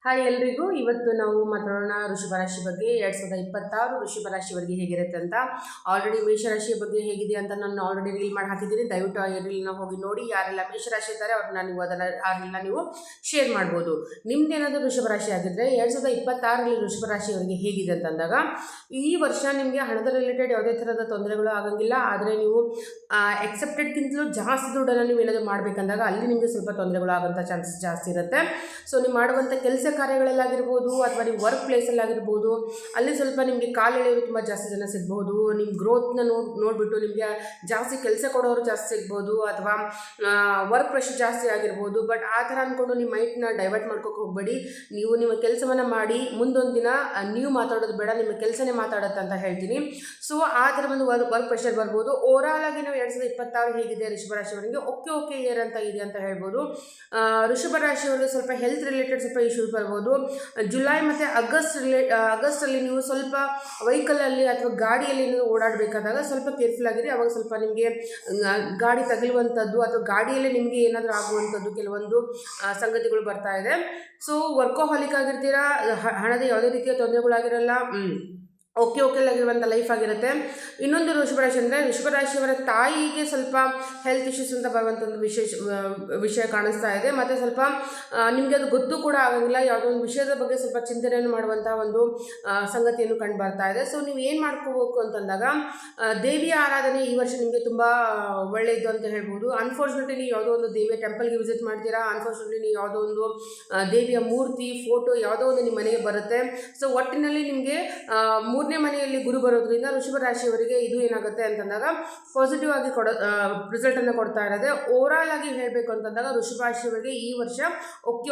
Hi ಎಲ್ರಿಗೂ. ಇವತ್ತು ನಾವು ಮಾತಾಡೋಣ ವೃಷಭ ರಾಶಿ ಬಗ್ಗೆ. 2026 ವೃಷಭ ರಾಶಿಯವರೆಗೆ ಹೇಗಿರುತ್ತೆ ಅಂತ. ಆಲ್ರೆಡಿ ಮೇಷರಾಶಿಯ ಬಗ್ಗೆ ಹೇಗಿದೆ ಅಂತ ನಾನು ಆಲ್ರೆಡಿ ರೀಲ್ ಮಾಡಿ ಹಾಕಿದ್ದೀನಿ. ದಯವಿಟ್ಟು ಆ ರೀಲ್ನ ಹೋಗಿ ನೋಡಿ. ಯಾರೆಲ್ಲ ಮೇಷರಾಶಿ ಇದ್ದಾರೆ ಅವ್ರನ್ನ ನೀವು ಆ ರೀಲ್ನ ನೀವು ಶೇರ್ ಮಾಡ್ಬೋದು. ನಿಮ್ದೇನಾದರೂ ವೃಷಭ ರಾಶಿ ಆಗಿದ್ದರೆ 2026ರಲ್ಲಿ ವೃಷಭ ರಾಶಿಯವರಿಗೆ ಹೇಗಿದೆ ಅಂತಂದಾಗ, ಈ ವರ್ಷ ನಿಮಗೆ ಹಣದ ರಿಲೇಟೆಡ್ ಯಾವುದೇ ಥರದ ತೊಂದರೆಗಳು ಆಗಂಗಿಲ್ಲ. ಆದರೆ ನೀವು ಎಕ್ಸೆಪ್ಟೆಡ್ಗಿಂತಲೂ ಜಾಸ್ತಿ ದುಡ್ಡನ್ನು ನೀವು ಏನಾದರೂ ಮಾಡಬೇಕಂದಾಗ ಅಲ್ಲಿ ನಿಮಗೆ ಸ್ವಲ್ಪ ತೊಂದರೆಗಳು ಆಗೋಂಥ ಚಾನ್ಸಸ್ ಜಾಸ್ತಿ ಇರುತ್ತೆ. ಸೊ ನೀವು ಮಾಡುವಂಥ ಕೆಲಸ ಕಾರ್ಯಗಳಲ್ಲಾಗಿರ್ಬೋದು ಅಥವಾ ನೀವು ವರ್ಕ್ ಪ್ಲೇಸಲ್ಲಾಗಿರ್ಬೋದು, ಅಲ್ಲಿ ಸ್ವಲ್ಪ ನಿಮಗೆ ಕಾಲೆಳೆಯೋರು ತುಂಬ ಜಾಸ್ತಿ ಜನ ಸಿಗ್ಬೋದು. ನಿಮ್ಮ ಗ್ರೋತ್ನ ನೋಡಿಬಿಟ್ಟು ನಿಮಗೆ ಜಾಸ್ತಿ ಕೆಲಸ ಕೊಡೋರು ಜಾಸ್ತಿ ಸಿಗ್ಬೋದು, ಅಥವಾ ವರ್ಕ್ ಪ್ರೆಷರ್ ಜಾಸ್ತಿ ಆಗಿರ್ಬೋದು. ಬಟ್ ಆ ಥರ ಅಂದ್ಕೊಂಡು ನಿಮ್ಮ ಮೈಂಡ್ನ ಡೈವರ್ಟ್ ಮಾಡ್ಕೋಕೆ ಹೋಗಬೇಡಿ. ನೀವು ನಿಮ್ಮ ಕೆಲಸವನ್ನು ಮಾಡಿ ಮುಂದೊಂದು ದಿನ ನೀವು ಮಾತಾಡೋದು ಬೇಡ, ನಿಮ್ಮ ಕೆಲಸನೇ ಮಾತಾಡುತ್ತೆ ಅಂತ ಹೇಳ್ತೀನಿ. ಸೊ ಆ ಥರ ಒಂದು ವರ್ಕ್ ಪ್ರೆಷರ್ ಬರ್ಬೋದು. ಓವರಾಲ್ ಆಗಿ ನಾವು 2026 ಹೇಗಿದೆ ಋಷಭ ರಾಶಿಯವರಿಗೆ ಓಕೆ ಇಯರ್ ಅಂತ ಇದೆ ಅಂತ ಹೇಳ್ಬೋದು. ಋಷಭ ರಾಶಿಯವರಿಗೆ ಸ್ವಲ್ಪ ಹೆಲ್ತ್ ರಿಲೇಟೆಡ್ ಸ್ವಲ್ಪ ಇಶ್ಯೂಸ್ ಬರ್ಬೋದು. ಜುಲೈ ಮತ್ತು ಆಗಸ್ಟಲ್ಲಿ ನೀವು ಸ್ವಲ್ಪ ವೆಹಿಕಲಲ್ಲಿ ಅಥವಾ ಗಾಡಿಯಲ್ಲಿ ನೀವು ಓಡಾಡಬೇಕಾದಾಗ ಸ್ವಲ್ಪ ಕೇರ್ಫುಲ್ ಆಗಿರಿ. ಅವಾಗ ಸ್ವಲ್ಪ ನಿಮಗೆ ಗಾಡಿ ತಗಲುವಂಥದ್ದು ಅಥವಾ ಗಾಡಿಯಲ್ಲೇ ನಿಮಗೆ ಏನಾದರೂ ಆಗುವಂಥದ್ದು ಕೆಲವೊಂದು ಸಂಗತಿಗಳು ಬರ್ತಾ ಇದೆ. ಸೊ ವರ್ಕೋಹಾಲಿಕ್ ಆಗಿರ್ತೀರಾ, ಹಣದ ಯಾವುದೇ ರೀತಿಯ ತೊಂದರೆಗಳಾಗಿರಲ್ಲ, ಓಕೆಲಾಗಿರುವಂಥ ಲೈಫ್ ಆಗಿರುತ್ತೆ. ಇನ್ನೊಂದು ವೃಷಭ ರಾಶಿ ಅಂದರೆ ವೃಷಭ ರಾಶಿಯವರ ತಾಯಿಗೆ ಸ್ವಲ್ಪ ಹೆಲ್ತ್ ಇಶ್ಯೂಸ್ ಅಂತ ಬರುವಂಥ ಒಂದು ವಿಷಯ ಕಾಣಿಸ್ತಾ ಇದೆ. ಮತ್ತು ಸ್ವಲ್ಪ ನಿಮಗೆ ಅದು ಗೊತ್ತು ಕೂಡ ಆಗಂಗಿಲ್ಲ. ಯಾವುದೋ ಒಂದು ವಿಷಯದ ಬಗ್ಗೆ ಸ್ವಲ್ಪ ಚಿಂತನೆಯನ್ನು ಮಾಡುವಂಥ ಒಂದು ಸಂಗತಿಯನ್ನು ಕಂಡು ಬರ್ತಾ ಇದೆ. ಸೊ ನೀವು ಏನು ಮಾಡ್ಕೋಬೇಕು ಅಂತಂದಾಗ, ದೇವಿಯ ಆರಾಧನೆ ಈ ವರ್ಷ ನಿಮಗೆ ತುಂಬ ಒಳ್ಳೆಯದು ಅಂತ ಹೇಳ್ಬೋದು. ಅನ್ಫಾರ್ಚುನೇಟ್ಲಿ ನೀವು ಯಾವುದೋ ಒಂದು ದೇವಿಯ ಟೆಂಪಲ್ಗೆ ವಿಸಿಟ್ ಮಾಡ್ತೀರಾ, ಅನ್ಫಾರ್ಚುನೇಟ್ಲಿ ನೀವು ಯಾವುದೋ ಒಂದು ದೇವಿಯ ಮೂರ್ತಿ ಫೋಟೋ ಯಾವುದೋ ಒಂದು ನಿಮ್ಮ ಮನೆಗೆ ಬರುತ್ತೆ. ಸೊ ಒಟ್ಟಿನಲ್ಲಿ ನಿಮಗೆ 3ನೇ ಮನೆಯಲ್ಲಿ ಗುರು ಬರೋದ್ರಿಂದ ವೃಷಭ ರಾಶಿಯವರಿಗೆ ಇದು ಏನಾಗುತ್ತೆ ಅಂತಂದಾಗ ಪಾಸಿಟಿವ್ ಆಗಿ ರಿಸಲ್ಟನ್ನು ಕೊಡ್ತಾ ಇರೋದೆ. ಓವರಾಲ್ ಆಗಿ ಹೇಳಬೇಕು ಅಂತಂದಾಗ ವೃಷಭ ರಾಶಿಯವರಿಗೆ ಈ ವರ್ಷ ಓಕೆ